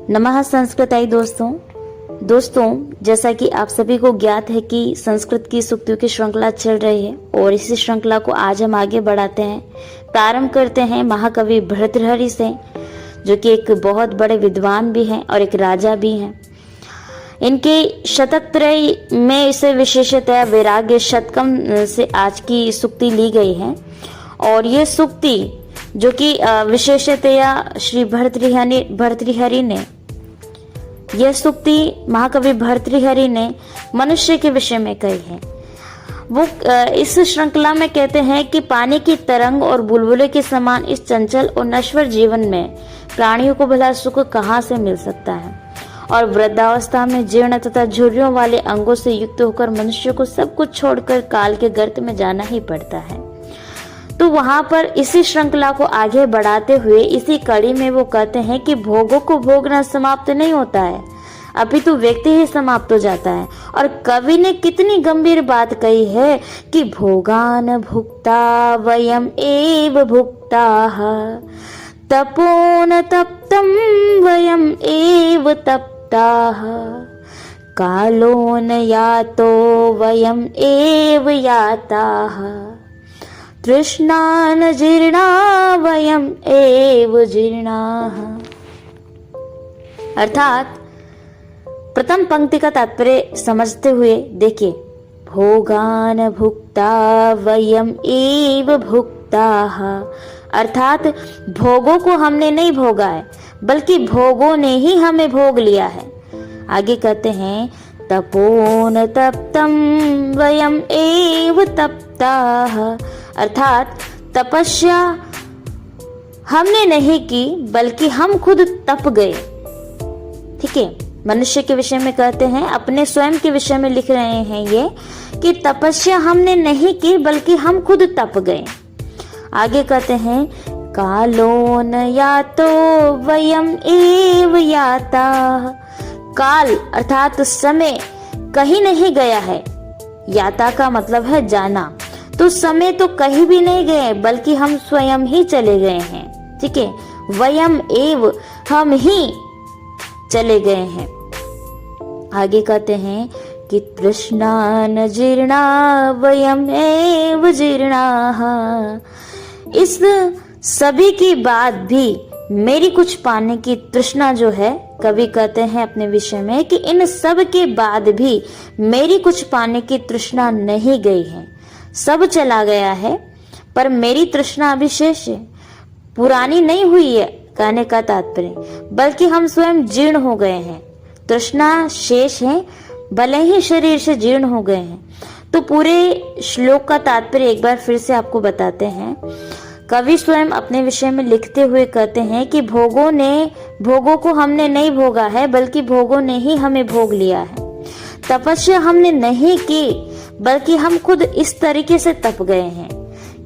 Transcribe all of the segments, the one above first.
नमः संस्कृताय दोस्तों, जैसा कि आप सभी को ज्ञात है कि संस्कृत की सूक्तियों की श्रृंखला चल रही है और इसी श्रृंखला को आज हम आगे बढ़ाते हैं। प्रारंभ करते हैं महाकवि भर्तृहरि से, जो कि एक बहुत बड़े विद्वान भी हैं और एक राजा भी हैं। इनके शतक त्रय में इसे विशेषतया वैराग्य शतकम से आज की सूक्ति ली गई है। और ये सूक्ति जो कि विशेषतया श्री भर्तृहरि ने, यह सूक्ति महाकवि भर्तृहरि ने मनुष्य के विषय में कही है। वो इस श्रृंखला में कहते हैं कि पानी की तरंग और बुलबुले के समान इस चंचल और नश्वर जीवन में प्राणियों को भला सुख कहाँ से मिल सकता है, और वृद्धावस्था में जीर्ण तथा झुर्रियों वाले अंगों से युक्त होकर मनुष्य को सब कुछ छोड़कर काल के गर्त में जाना ही पड़ता है। तो वहां पर इसी श्रृंखला को आगे बढ़ाते हुए इसी कड़ी में वो कहते हैं कि भोगों को भोगना समाप्त नहीं होता है, अपितु व्यक्ति ही समाप्त हो जाता है। और कवि ने कितनी गंभीर बात कही है कि भोगान भुक्ता वयम एव भुक्ताः, तपोन तप्तं वयम एव तप्ताः, कालोन यातो वयम एव याताः, तृष्णान जीर्णा वयम एव जीर्णाः। अर्थात प्रथम पंक्ति का तात्पर्य समझते हुए देखिए, भोगान भुक्ता वयम एव भुक्ताः, अर्थात भोगों को हमने नहीं भोगा है बल्कि भोगों ने ही हमें भोग लिया है। आगे कहते हैं, तपोन तप्तं वयम एव तप्ताः, अर्थात तपस्या हमने नहीं की बल्कि हम खुद तप गए। ठीक है, मनुष्य के विषय में कहते हैं, अपने स्वयं के विषय में लिख रहे हैं ये कि तपस्या हमने नहीं की बल्कि हम खुद तप गए। आगे कहते हैं, कालोन यातो वयम एव याताः, काल अर्थात समय कहीं नहीं गया है, याता का मतलब है जाना, तो समय तो कहीं भी नहीं गए बल्कि हम स्वयं ही चले गए हैं। ठीक है, वयम एव हम ही चले गए हैं। आगे कहते हैं कि तृष्णान जीर्णा वयम एव जीर्णाः, इस सभी की बात भी मेरी कुछ पाने की तृष्णा जो है, कवि कहते हैं अपने विषय में कि इन सब के बाद भी मेरी कुछ पाने की तृष्णा नहीं गई है। सब चला गया है पर मेरी तृष्णा अभी शेष है, पुरानी नहीं हुई है कहने का तात्पर्य, बल्कि हम स्वयं जीर्ण हो गए हैं। तृष्णा शेष है, भले ही शरीर से जीर्ण हो गए हैं। तो पूरे श्लोक का तात्पर्य एक बार फिर से आपको बताते हैं। कवि स्वयं अपने विषय में लिखते हुए कहते हैं कि भोगों को हमने नहीं भोगा है बल्कि भोगों ने ही हमें भोग लिया है। तपस्या हमने नहीं की बल्कि हम खुद इस तरीके से तप गए हैं।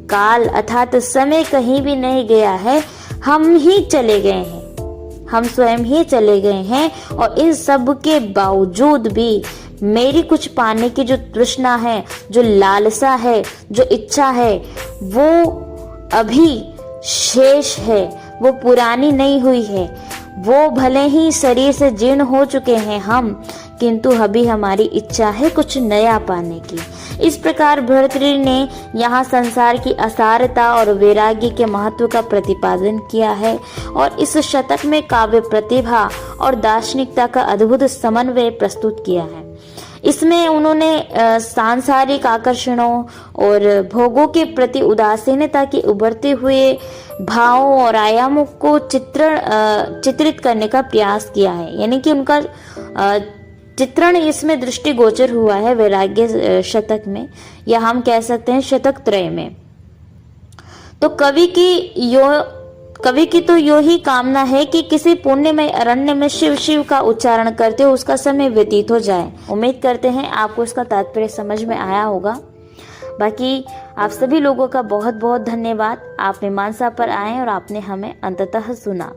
काल अर्थात समय कहीं भी नहीं गया है, हम ही चले गए हैं, हम स्वयं ही चले गए हैं। और इन सब के बावजूद भी मेरी कुछ पाने की जो तृष्णा है, जो लालसा है, जो इच्छा है, वो अभी शेष है, वो पुरानी नहीं हुई है। वो भले ही शरीर से जीर्ण हो चुके हैं हम, किंतु अभी हमारी इच्छा है कुछ नया पाने की। इस प्रकार भर्तृहरि ने यहाँ संसार की असारता और वैराग्य के महत्व का प्रतिपादन किया है और इस शतक में काव्य प्रतिभा और दार्शनिकता का अद्भुत समन्वय प्रस्तुत किया है। इसमें उन्होंने सांसारिक आकर्षणों और भोगों के प्रति उदासीनता के उभरते हुए भावों और आयामों को चित्रित करने का प्रयास किया है, यानी कि उनका चित्रण इसमें दृष्टिगोचर हुआ है वैराग्य शतक में, या हम कह सकते हैं शतक त्रय में। तो कवि की तो यो ही कामना है कि किसी पुण्यमय अरण्य में शिव शिव का उच्चारण करते हुए उसका समय व्यतीत हो जाए। उम्मीद करते हैं आपको इसका तात्पर्य समझ में आया होगा। बाकी आप सभी लोगों का बहुत बहुत धन्यवाद। आप मीमांसा पर आए और आपने हमें अंततः सुना।